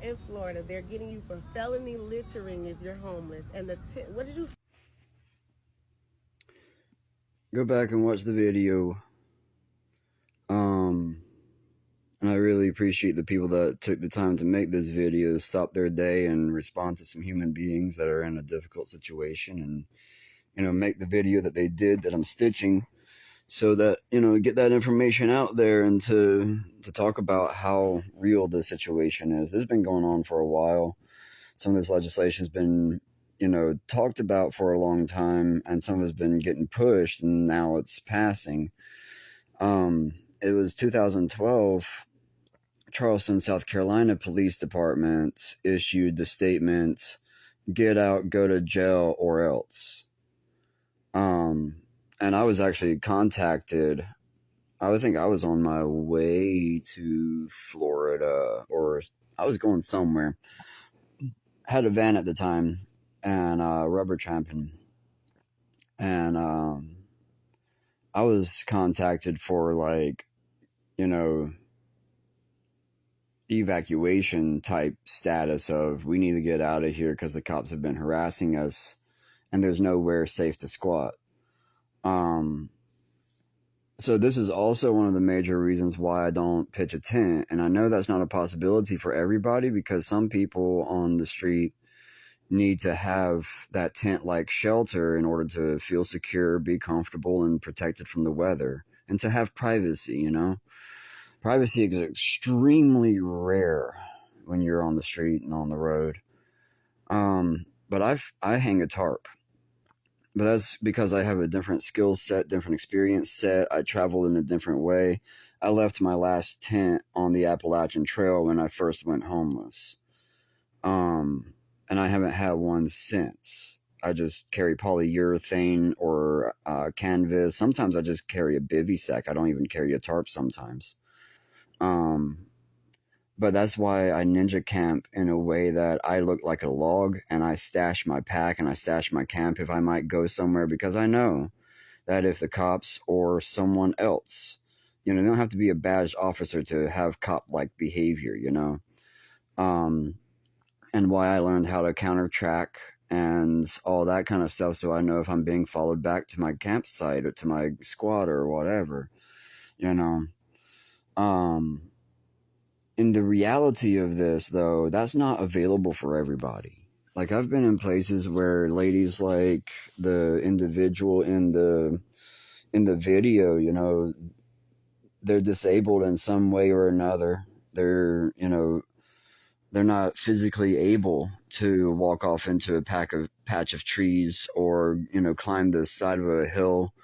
in Florida, they're getting you for felony littering if you're homeless. And what did you? Go back and watch the video. Um, and I really appreciate the people that took the time to make this video, stop their day and respond to some human beings that are in a difficult situation, and make the video that they did that I'm stitching, so that get that information out there, and to talk about how real the situation is. This has been going on for a while. Some of this legislation has been talked about for a long time, and some has been getting pushed, and now it's passing. It was 2012. Charleston, South Carolina Police Department issued the statement, "Get out, go to jail, or else." Um, and I was actually contacted. I would think I was on my way to Florida, or I was going somewhere. Had a van at the time, and rubber tramping, and I was contacted for, like, you know evacuation type status of, we need to get out of here because the cops have been harassing us and there's nowhere safe to squat. So this is also one of the major reasons why I don't pitch a tent. And I know that's not a possibility for everybody, because some people on the street need to have that tent-like shelter in order to feel secure, be comfortable, and protected from the weather, and to have privacy. Privacy is extremely rare when you're on the street and on the road. But I hang a tarp. But that's because I have a different skill set, different experience set. I traveled in a different way. I left my last tent on the Appalachian Trail when I first went homeless. And I haven't had one since. I just carry polyurethane or canvas. Sometimes I just carry a bivy sack. I don't even carry a tarp sometimes. But that's why I ninja camp in a way that I look like a log, and I stash my pack and I stash my camp if I might go somewhere, because I know that if the cops or someone else, they don't have to be a badged officer to have cop-like behavior, and why I learned how to counter track and all that kind of stuff, so I know if I'm being followed back to my campsite or to my squad or whatever, you know. In the reality of this, though, that's not available for everybody. Like, I've been in places where ladies, like the individual in the video, they're disabled in some way or another. They're not physically able to walk off into a patch of trees, or climb the side of a hill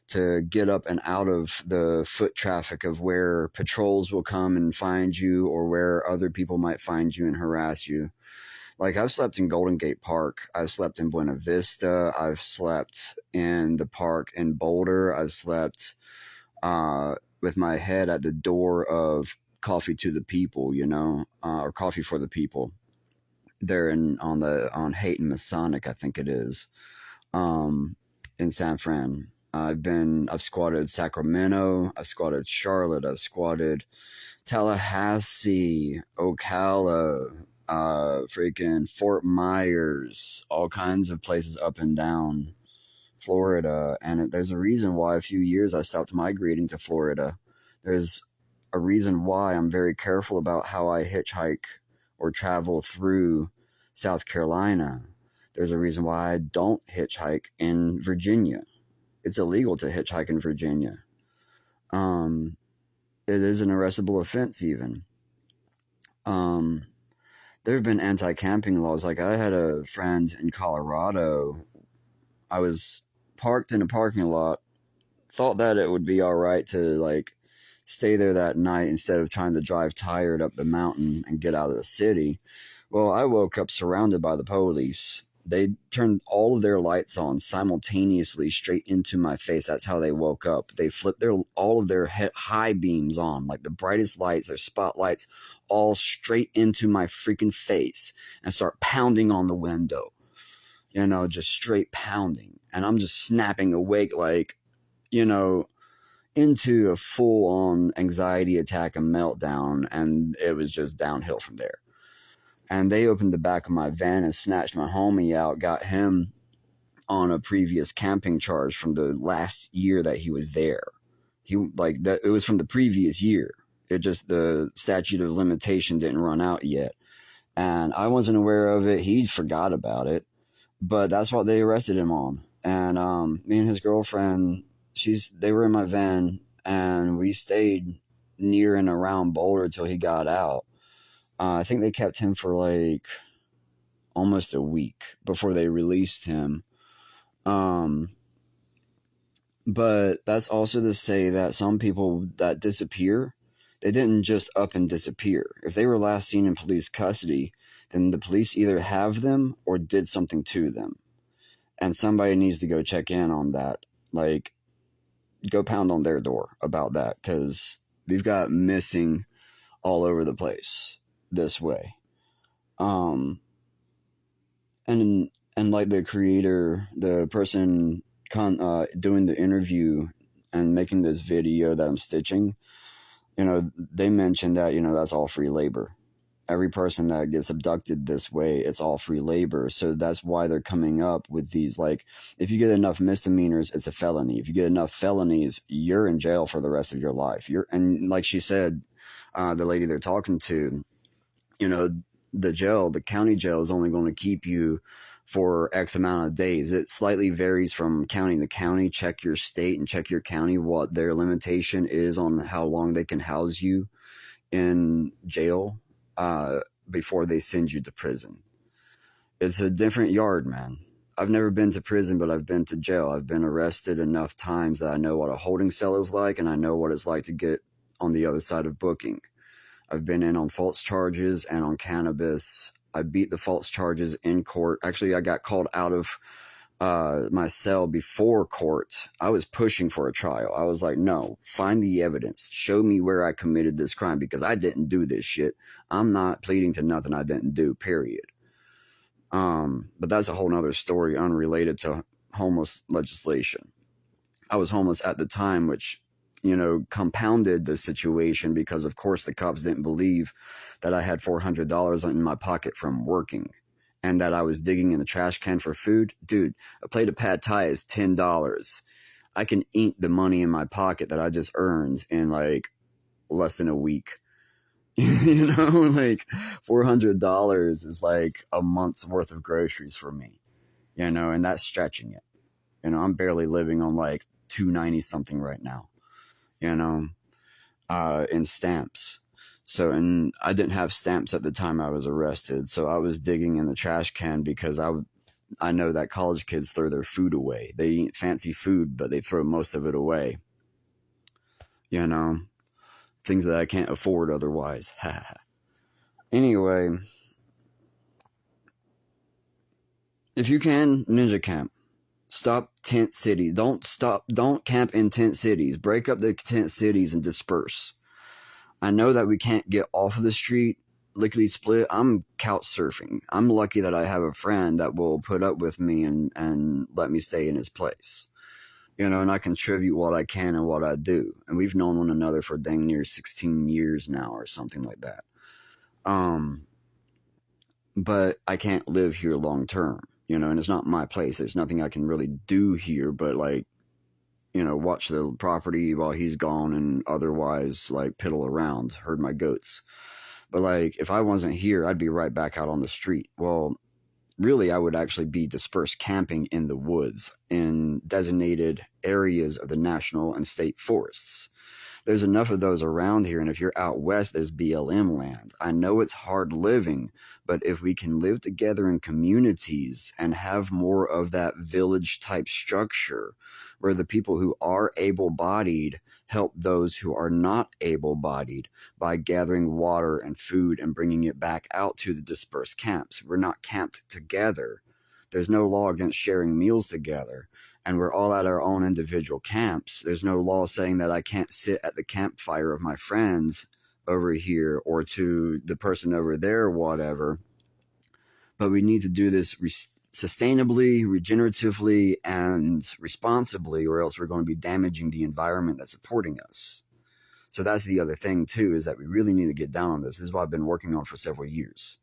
to get up and out of the foot traffic of where patrols will come and find you, or where other people might find you and harass you. Like, I've slept in Golden Gate Park. I've slept in Buena Vista. I've slept in the park in Boulder. I've slept with my head at the door of Coffee to the People, or Coffee for the People. They're on Haight and Masonic, I think it is, in San Fran. I've squatted Sacramento, I've squatted Charlotte, I've squatted Tallahassee, Ocala, freaking Fort Myers, all kinds of places up and down Florida. And there's a reason why a few years I stopped migrating to Florida. There's a reason why I'm very careful about how I hitchhike or travel through South Carolina. There's a reason why I don't hitchhike in Virginia. It's illegal to hitchhike in Virginia. It is an arrestable offense even. There have been anti-camping laws. Like, I had a friend in Colorado. I was parked in a parking lot, thought that it would be all right to, like, stay there that night instead of trying to drive tired up the mountain and get out of the city. Well, I woke up surrounded by the police. They turned all of their lights on simultaneously straight into my face. That's how they woke up. They flipped all of their high beams on, like the brightest lights, their spotlights, all straight into my freaking face, and start pounding on the window. Just straight pounding. And I'm just snapping awake, like, into a full-on anxiety attack and meltdown, and it was just downhill from there. and they opened the back of my van and snatched my homie out, got him on a previous camping charge from the last year that he was there. He like that it was from the previous year. It just the statute of limitation didn't run out yet. And I wasn't aware of it. He forgot about it. But that's what they arrested him on. And me and his girlfriend, they were in my van, and we stayed near and around Boulder till he got out. I think they kept him for like almost a week before they released him. But that's also to say that some people that disappear, they didn't just up and disappear. If they were last seen in police custody, then the police either have them or did something to them. And somebody needs to go check in on that. Like, go pound on their door about that, because we've got missing all over the place this way. And like the creator, the person doing the interview and making this video that I'm stitching, they mentioned that, that's all free labor. Every person that gets abducted this way, it's all free labor. So that's why they're coming up with these, like, if you get enough misdemeanors, it's a felony. If you get enough felonies, you're in jail for the rest of your life. And like she said, the lady they're talking to, the county jail is only going to keep you for X amount of days. It slightly varies from county to county. Check your state and check your county what their limitation is on how long they can house you in jail before they send you to prison. It's a different yard, man. I've never been to prison, but I've been to jail. I've been arrested enough times that I know what a holding cell is like, and I know what it's like to get on the other side of booking. I've been in on false charges and on cannabis. I beat the false charges in court. Actually, I got called out of my cell before court. I was pushing for a trial. I was like, no, find the evidence. Show me where I committed this crime, because I didn't do this shit. I'm not pleading to nothing I didn't do, period. But that's a whole nother story unrelated to homeless legislation. I was homeless at the time, which, compounded the situation, because of course the cops didn't believe that I had $400 in my pocket from working, and that I was digging in the trash can for food. Dude, a plate of pad thai is $10. I can eat the money in my pocket that I just earned in like less than a week. Like $400 is like a month's worth of groceries for me, and that's stretching it. I'm barely living on like $290 something right now, in stamps. So, and I didn't have stamps at the time I was arrested. So I was digging in the trash can, because I know that college kids throw their food away. They eat fancy food, but they throw most of it away. Things that I can't afford otherwise. Anyway, if you can, ninja camp. Stop tent cities. Don't camp in tent cities. Break up the tent cities and disperse. I know that we can't get off of the street lickety split. I'm couch surfing. I'm lucky that I have a friend that will put up with me and let me stay in his place. And I contribute what I can and what I do. And we've known one another for dang near 16 years now or something like that. But I can't live here long term, and it's not my place. There's nothing I can really do here but like, watch the property while he's gone, and otherwise like piddle around, herd my goats. But like, if I wasn't here, I'd be right back out on the street. Well, really, I would actually be dispersed camping in the woods in designated areas of the national and state forests. There's enough of those around here, and if you're out west, there's BLM land. I know it's hard living, but if we can live together in communities and have more of that village type structure where the people who are able-bodied help those who are not able-bodied by gathering water and food and bringing it back out to the dispersed camps. We're not camped together. There's no law against sharing meals together. And we're all at our own individual camps. There's no law saying that I can't sit at the campfire of my friends over here or to the person over there or whatever. But we need to do this sustainably, regeneratively, and responsibly, or else we're going to be damaging the environment that's supporting us. So that's the other thing too, is that we really need to get down on this. This is what I've been working on for several years.